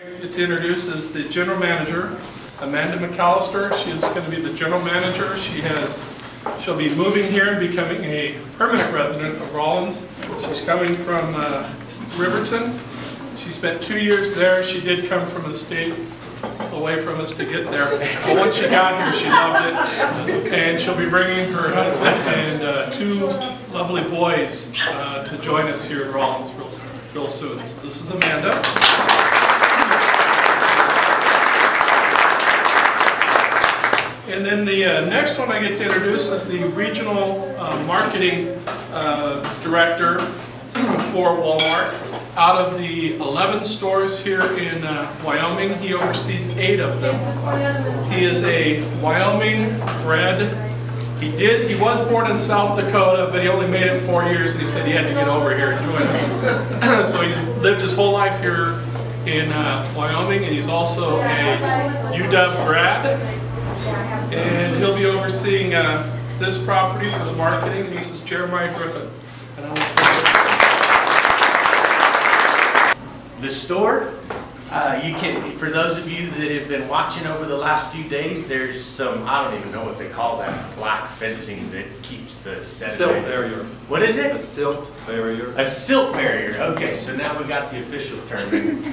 To introduce is the general manager, Amanda McAlaster. She is going to be the general manager. She'll be moving here and becoming a permanent resident of Rawlins. She's coming from Riverton. She spent 2 years there. She did come from a state away from us to get there. But once she got here, she loved it. And she'll be bringing her husband and 2 lovely boys to join us here in Rawlins real soon. So this is Amanda. And then the next one I get to introduce is the regional marketing director for Walmart. Out of the 11 stores here in Wyoming, he oversees 8 of them. He is a Wyoming bred. He was born in South Dakota, but he only made it 4 years, and he said he had to get over here and join us. So he's lived his whole life here in Wyoming, and he's also a UW grad. And he'll be overseeing this property for the marketing. This is Jeremiah Griffin. The store, you can, for those of you that have been watching over the last few days, there's some, I don't even know what they call that, black fencing that keeps the sediment. Silt barrier. What is it? A silt barrier. A silt barrier. Okay, so now we got the official term, and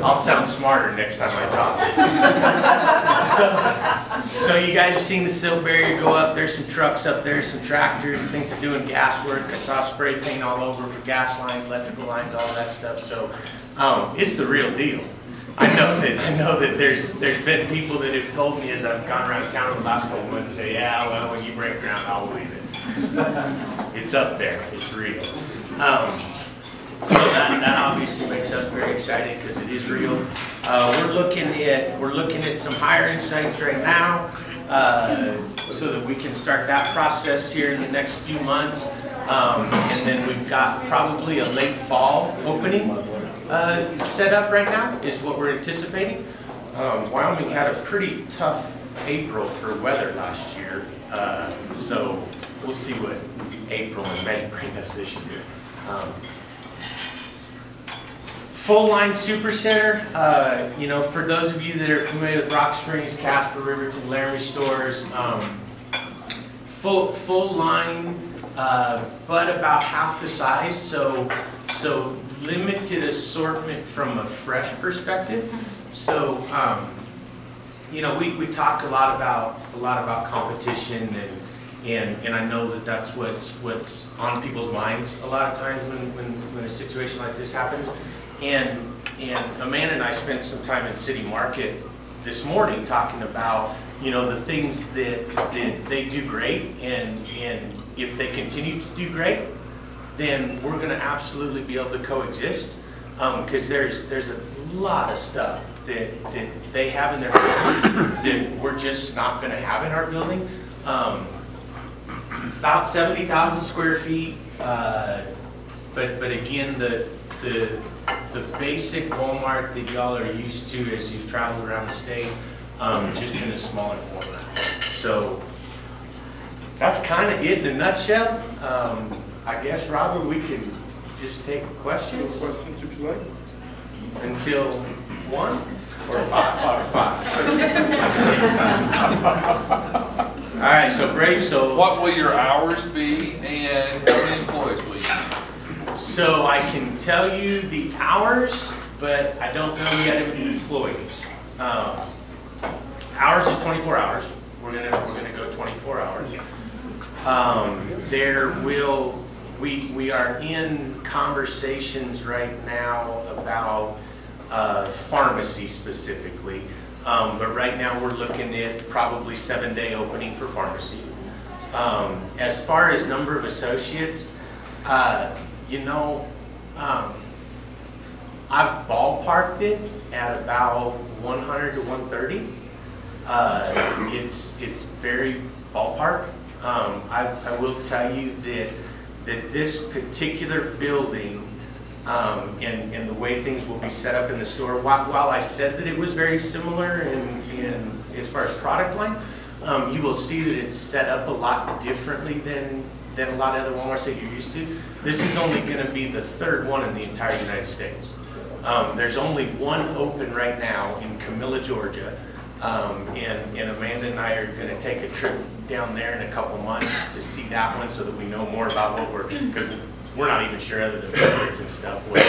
I'll sound smarter next time I talk. So you guys have seen the silt barrier go up. There's some trucks up there, some tractors. I think they're doing gas work. I saw spray paint all over for gas lines, electrical lines, all that stuff. So it's the real deal. I know that there's been people that have told me as I've gone around town in the last couple months, say, yeah, well, when you break ground, I'll believe it. It's up there. It's real. So that obviously makes us very excited because it is real. We're looking at some hiring sites right now so that we can start that process here in the next few months. And then we've got probably a late fall opening set up right now is what we're anticipating. Wyoming had a pretty tough April for weather last year, so we'll see what April and May bring us this year. Full line Supercenter, you know, for those of you that are familiar with Rock Springs, Casper, Riverton, Laramie stores, full line, but about half the size, so limited assortment from a fresh perspective. So, you know, we talk a lot about competition, and I know that that's what's on people's minds a lot of times when a situation like this happens. And Amanda and I spent some time in City Market this morning talking about, you know, the things that they do great, and if they continue to do great, then we're going to absolutely be able to coexist, because there's a lot of stuff that they have in their building that we're just not going to have in our building. About 70,000 square feet, but again, the basic Walmart that y'all are used to as you've traveled around the state, just in a smaller format. So that's kind of it in a nutshell. I guess, Robert, we can just take questions. Questions if you like. Until 1 or 5. All right, so Brave, so what will your hours be, and how many employees will you have? So I can tell you the hours, but I don't know yet of the employees. Hours is 24 hours. We're gonna go 24 hours. We are in conversations right now about pharmacy specifically, but right now we're looking at probably 7-day opening for pharmacy. As far as number of associates, you know, I've ballparked it at about 100 to 130. It's very ballpark. I will tell you that this particular building and the way things will be set up in the store, while I said that it was very similar in as far as product line, you will see that it's set up a lot differently than than a lot of other Walmarts that you're used to. This is only going to be the 3rd one in the entire United States. There's only one open right now in Camilla, Georgia, and Amanda and I are going to take a trip down there in a couple months to see that one so that we know more about what because we're not even sure other than blueprints and stuff, what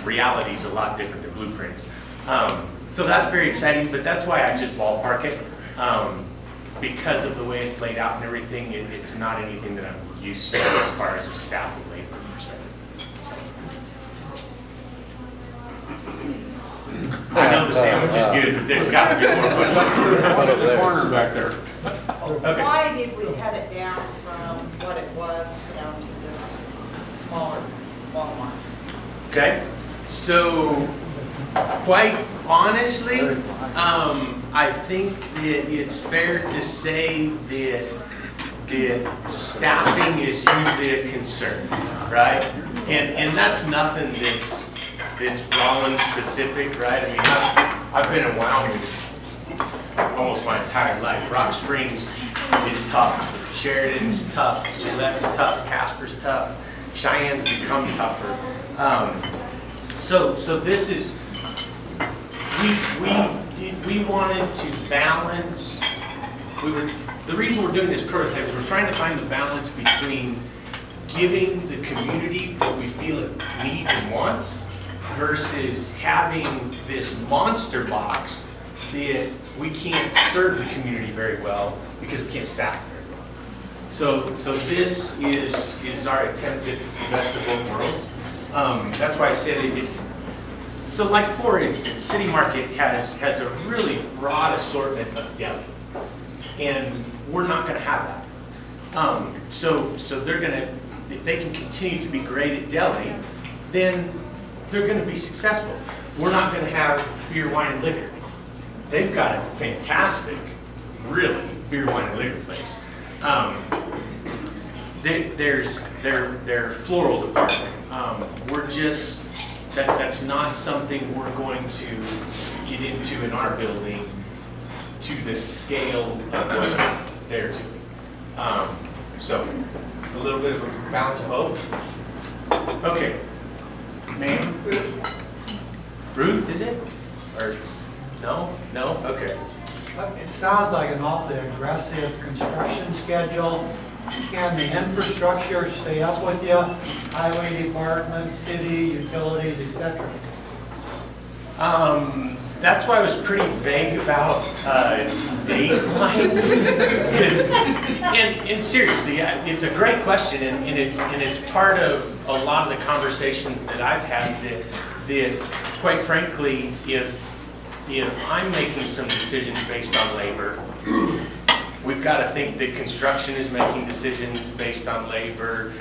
reality is a lot different than blueprints. So that's very exciting, but that's why I just ballpark it. Because of the way it's laid out and everything, it's not anything that I'm used to as far as a staff and labor perspective. I know the sandwich is good, but there's got to be more questions. The corner back there. Okay. Why did we cut it down from what it was down to this smaller Walmart? Okay, so quite honestly, I think that it's fair to say that staffing is usually a concern, right? And that's nothing that's Rawlins specific, right? I mean, I've been in Wyoming almost my entire life. Rock Springs is tough, Sheridan's tough, Gillette's tough, Casper's tough, Cheyenne's become tougher. So this is, we wanted to balance, the reason we're doing this prototype is we're trying to find the balance between giving the community what we feel it needs and wants versus having this monster box that we can't serve the community very well because we can't staff it very well. So this is our attempt at the best of both worlds. That's why I said it's, so like for instance, City Market has a really broad assortment of deli, and we're not going to have that. So they're going to, if they can continue to be great at deli, then they're going to be successful. We're not going to have beer, wine, and liquor. They've got a fantastic, really, beer, wine, and liquor place. There's their floral department. We're just, that's not something we're going to get into in our building to the scale of what they're doing. So a little bit of a balance of both. Okay. Ma'am? Ruth, is it? Or no? No? Okay. It sounds like an awfully aggressive construction schedule. Can the infrastructure stay up with you? Highway department, city, utilities, etc. That's why I was pretty vague about date lines. Because, and seriously, it's a great question, and it's part of a lot of the conversations that I've had that quite frankly, if I'm making some decisions based on labor, we've got to think that construction is making decisions based on labor.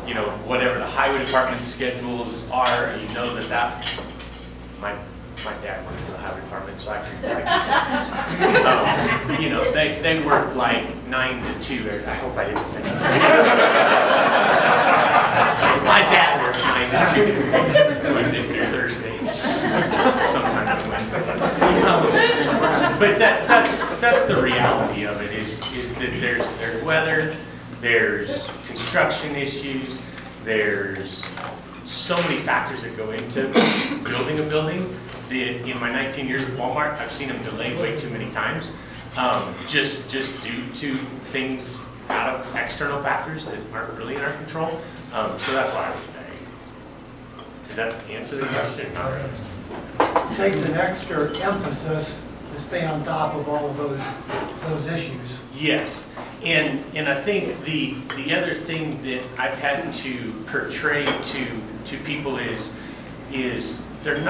You know, whatever the highway department schedules are, you know that my dad worked for the highway department, so I can say this. You know, they work like 9 to 2. I hope I didn't finish. My dad works 9 to 2, Monday through Thursdays, sometimes Wednesdays. But that's the reality of it. Is that there's weather, there's construction issues, there's so many factors that go into building a building. In my 19 years with Walmart, I've seen them delayed way too many times, just due to things out of external factors that aren't really in our control. So that's why I was vague. Does that answer the question? Not really. It takes an extra emphasis to stay on top of all of those issues. Yes, and I think the other thing that I've had to portray to people is there's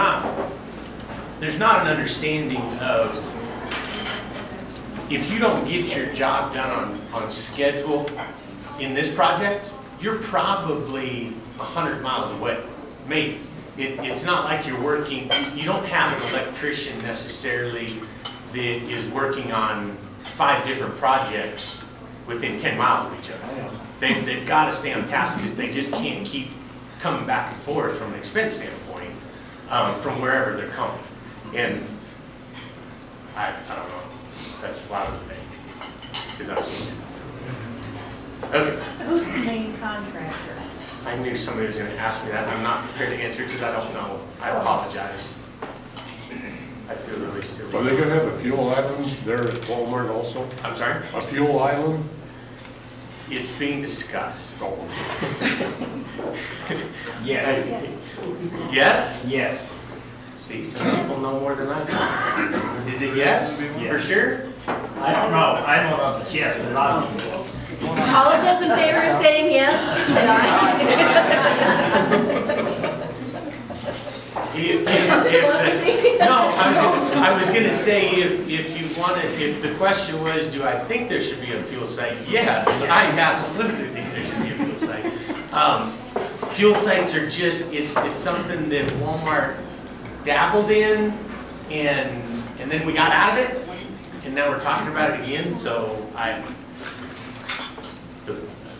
not an understanding of, if you don't get your job done on schedule in this project, you're probably 100 miles away, maybe. It's not like you're working, you don't have an electrician necessarily that is working on 5 different projects within 10 miles of each other. They've got to stay on task because they just can't keep coming back and forth from an expense standpoint from wherever they're coming. And I don't know, that's why I was vague, because I've seen it. Okay. Who's the main contractor? I knew somebody was going to ask me that, and I'm not prepared to answer because I don't know. I apologize. I feel really silly. Are they gonna have a fuel island there at Walmart also? I'm sorry? A fuel island? It's being discussed. Oh, Yes. Yes? Yes. See, some people know more than I do. Is it yes? For sure? I don't know. I don't know if it's yes, but I'll. All of those in favor of saying yes, say No, I was gonna say, if you wanted, if the question was, do I think there should be a fuel site? Yes, I absolutely think there should be a fuel site. Fuel sites are just, it's something that Walmart dabbled in, and then we got out of it, and now we're talking about it again, so the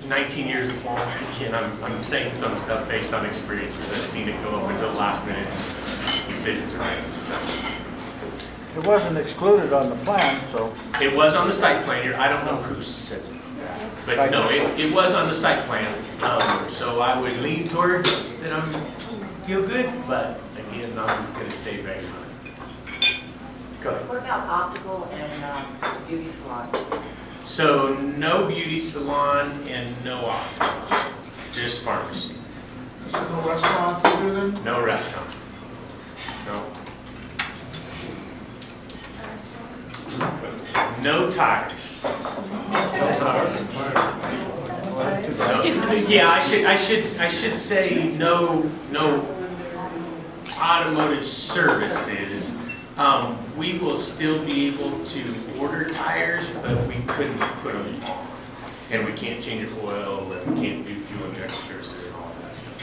19 years of Walmart, again, I'm saying some stuff based on experiences. I've seen it go up until last minute decisions are made. So. It wasn't excluded on the plan, so. It was on the site plan here. I don't know who said that. But no, it was on the site plan. So I would lean towards that I feel good, but again, I'm going to stay vague on it. Go ahead. What about optical and beauty salon? So no beauty salon and no optical, just pharmacy. So no restaurants either then? No restaurants. No. No tires. No. Yeah, I should say no automotive services. We will still be able to order tires, but we couldn't put them on. And we can't change oil, and we can't do fuel injection services and all of that stuff.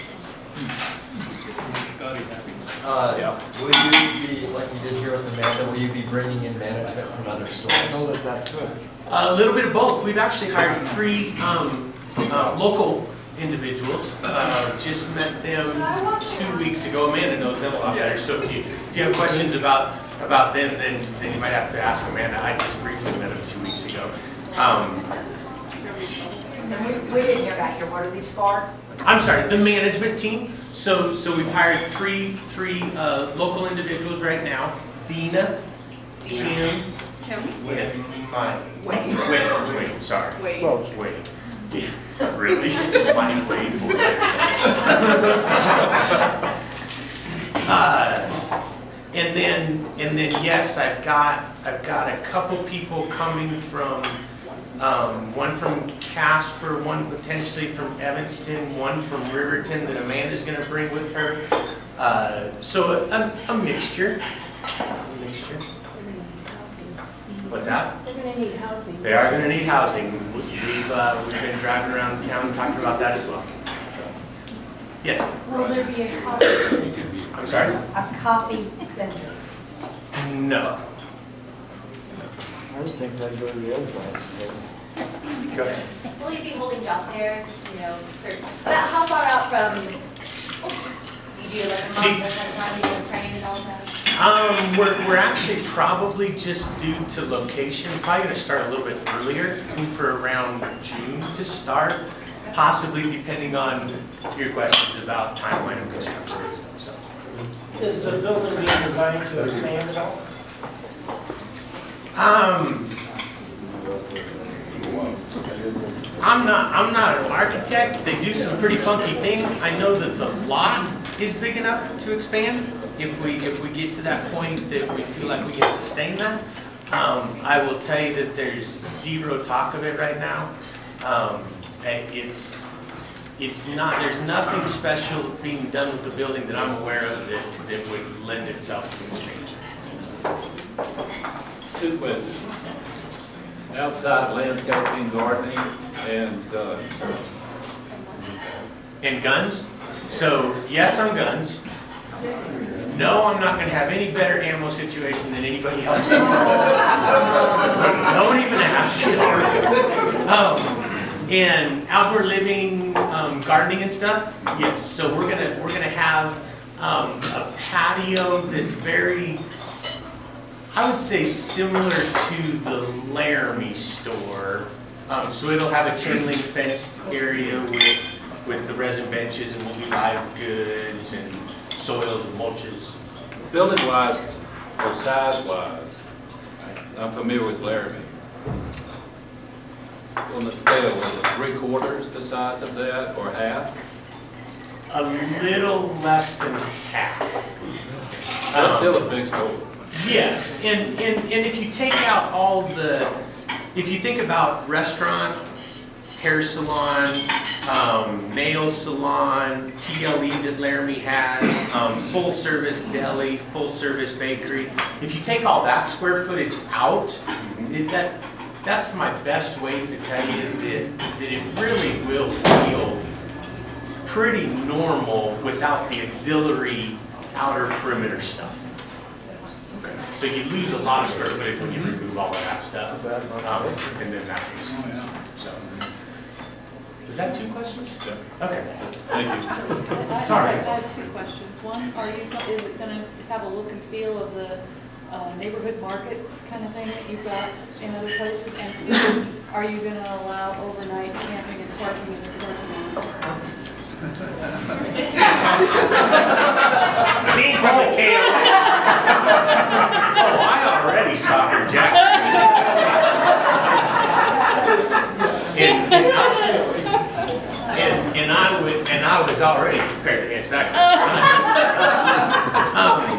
Will you be, like you did here with Amanda, will you be bringing in management from other stores? That could. A little bit of both. We've actually hired 3 local individuals. Just met them 2 weeks ago. Amanda knows them a lot better. So if you have questions about them, then you might have to ask Amanda. I just briefly met them 2 weeks ago. We didn't hear back here. What are these for? I'm sorry, the management team. So we've hired three local individuals right now. Dina, Kim, and Mike. Wait, sorry. Wait. Yeah, really? Mike Wade for it. And then yes, I've got a couple people coming from one from Casper, one potentially from Evanston, one from Riverton that Amanda's going to bring with her. So a mixture. What's that? They're going to need housing. They are going to need housing. We've been driving around town talking about that as well. So, yes. Will there be a copy center? I'm sorry? A copy center? No. I would think that'd go to the other side. Go ahead. Will you be holding job fairs, certain, about how far out from, you do like a month at a time, you do training and all that? We're actually probably just due to location, probably going to start a little bit earlier, looking for around June to start, possibly depending on your questions about timeline of construction and stuff. So. Is the building being designed to expand at all? I'm not an architect. They do some pretty funky things. I know that the lot is big enough to expand. If we get to that point that we feel like we can sustain that, I will tell you that there's zero talk of it right now. It's not. There's nothing special being done with the building that I'm aware of that would lend itself to expansion. 2 questions. Outside landscaping, gardening, and guns. And guns? So yes on guns. No, I'm not going to have any better ammo situation than anybody else in the world. So don't even ask. And outdoor living, gardening and stuff. Yes. So we're gonna have a patio that's very, I would say, similar to the Laramie store, So it'll have a chain link fenced area with the resin benches, and will be live goods and soils and mulches. Building wise or size wise, I'm familiar with Laramie. On the scale, was it 3/4 the size of that or half? A little less than half. That's still a big store. Yes, and if you take out all the, if you think about restaurant, hair salon, nail salon, TLE that Laramie has, full service deli, full service bakery, if you take all that square footage out, that's my best way to tell you that it really will feel pretty normal without the auxiliary outer perimeter stuff. So you lose a lot of square footage when you remove all of that stuff, and then that makes sense. So, is that 2 questions? Yeah. Okay. Thank you. Sorry. I have 2 questions. One, is it going to have a look and feel of the neighborhood market kind of thing that you've got in other places? And 2, are you going to allow overnight camping and parking in the parking lot? Being from the camp. Oh, I already saw her jacket. And I was already prepared to answer that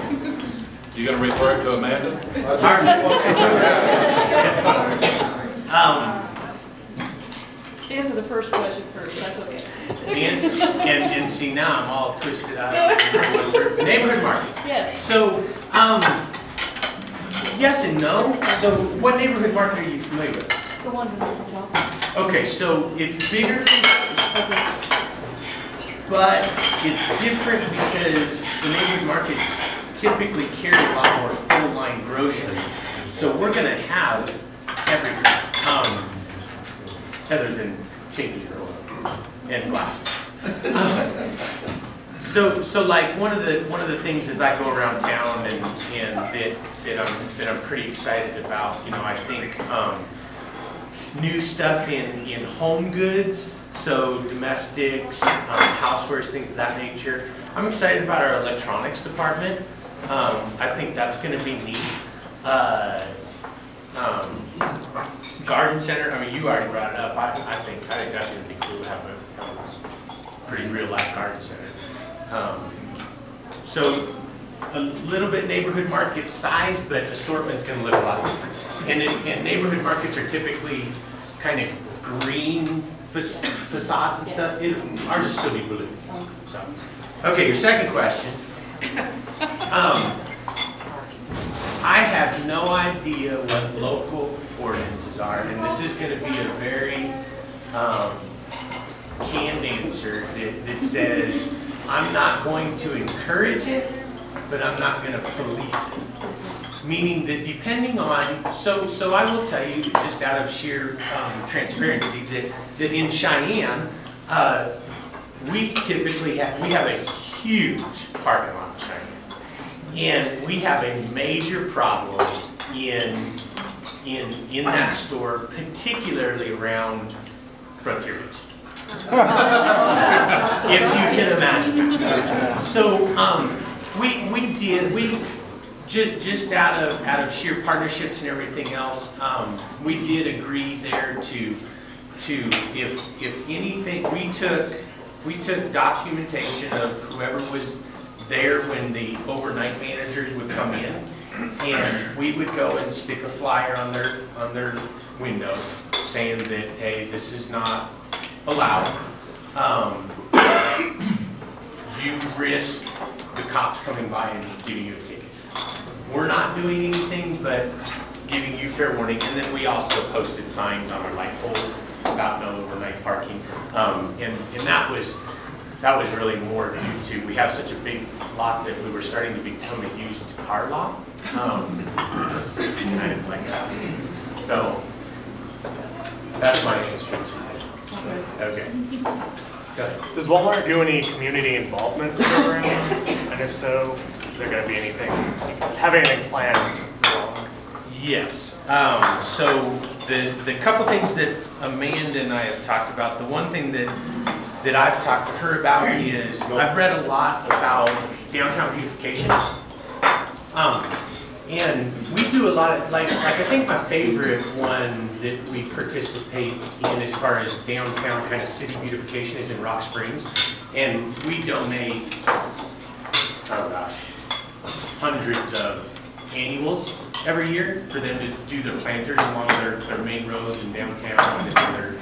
question. You gonna refer to Amanda? Answer the first question first, that's okay. And see, now I'm all twisted out. Neighborhood markets. Yes. So, yes and no. So, what neighborhood market are you familiar with? The ones in Arkansas. Okay, so it's bigger than that, but it's different because the neighborhood markets typically carry a lot more full-line grocery. So we're going to have everything, other than changing your oil and glasses. So like one of the things as I go around town and that I'm pretty excited about, you know, I think new stuff in home goods, so domestics, housewares, things of that nature. I'm excited about our electronics department. I think that's going to be neat. Garden center, I mean, you already brought it up. I think that's going to be cool to have a pretty real life garden center. So a little bit neighborhood market size, but assortment's going to look a lot different. And neighborhood markets are typically kind of green facades and stuff. Ours will still be blue. So, okay, your second question. I have no idea what local ordinances are, and this is going to be a very canned answer that says I'm not going to encourage it, but I'm not going to police it. Meaning that depending on, so I will tell you just out of sheer transparency that in Cheyenne, we typically have a huge parking lot in Cheyenne. And we have a major problem in that store, particularly around Frontier Beach. If you can imagine. So we just out of sheer partnerships and everything else, we did agree there to if anything, we took documentation of whoever was there when the overnight managers would come in, and we would go and stick a flyer on their window saying that, hey, this is not allowed. You risk the cops coming by and giving you a ticket. We're not doing anything but giving you fair warning, and then we also posted signs on our light poles about no overnight parking, and that was really more due to, we have such a big lot that we were starting to become a used car lot. And I didn't like that. So that's my answer. Okay. Go ahead. Does Walmart do any community involvement programs? And if so, is there going to be anything, have anything planned for Walmart's? Yes. So the couple things that Amanda and I have talked about, the one thing that I've talked to her about is I've read a lot about downtown beautification. And we do a lot of, like I think my favorite one that we participate in as far as downtown kind of city beautification is in Rock Springs. And we donate, oh gosh, hundreds of annuals every year for them to do their planters along their main roads in downtown and in their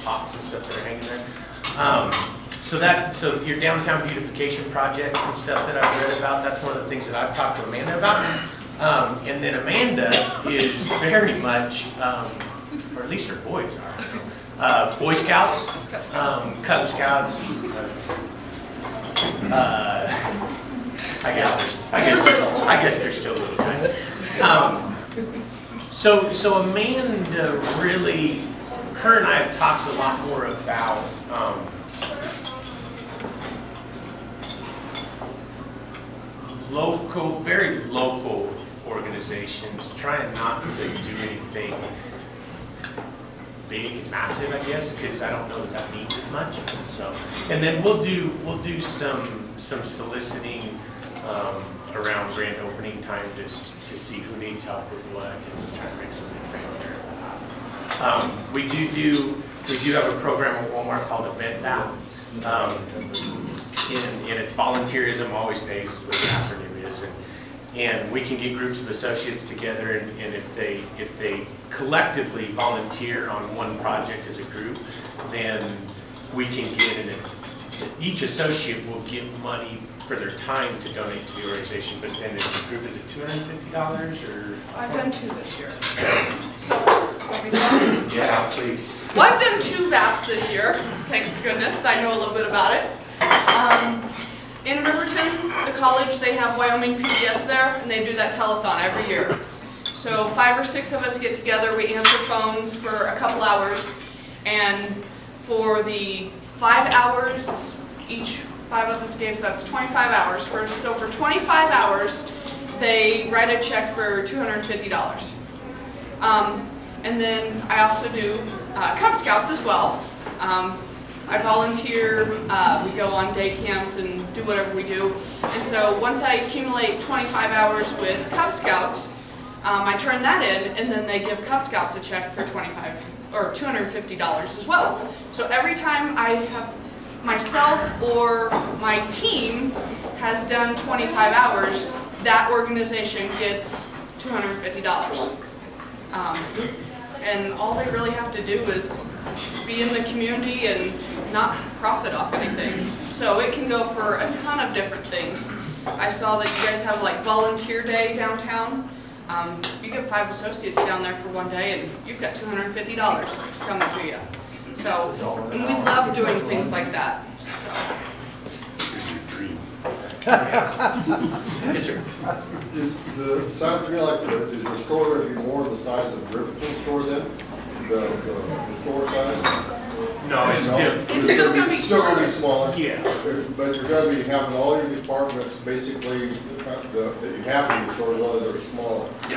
pots and stuff that are hanging there. So your downtown beautification projects and stuff that I've read about, that's one of the things that I've talked to Amanda about. And then Amanda is very much, or at least her boys are, Boy Scouts, Cub Scouts. I guess they're still little guys. So Amanda really, her and I have talked a lot more about local, very local organizations, trying not to do anything big and massive, I guess, because I don't know that needs as much. So, and then we'll do some soliciting around grand opening time to see who needs help with what, and try to make some big fanfare. We do have a program at Walmart called Event Now. And it's volunteerism always pays is what the acronym is, and we can get groups of associates together, and if they collectively volunteer on one project as a group, then we can get in it. Each associate will get money for their time to donate to the organization, but then as a group, is it $250 or? I've done 2 this year. So, let me start. Yeah, please. Well, I've done 2 VAPs this year. Thank goodness, I know a little bit about it. In Riverton, the college, they have Wyoming PBS there, and they do that telethon every year. So 5 or 6 of us get together, we answer phones for a couple hours, and for the 5 hours, each 5 of us gave, so that's 25 hours. So for 25 hours, they write a check for $250. And then I also do Cub Scouts as well. I volunteer, we go on day camps and do whatever we do. And so once I accumulate 25 hours with Cub Scouts, I turn that in, and then they give Cub Scouts a check for $250 as well. So every time I have myself or my team has done 25 hours, that organization gets $250. And all they really have to do is be in the community and not profit off anything. So it can go for a ton of different things. I saw that you guys have like volunteer day downtown. You get 5 associates down there for one day and you've got $250 coming to you. So, and we love doing things like that. So. Yes, sir. Sounds to me like is the store going to be more the size of the Riverton store then? The store size? No, it's still going to be smaller. Still going to be smaller? Yeah. But you're going to be having all your departments basically that you have in your store, whether they're smaller. Yeah.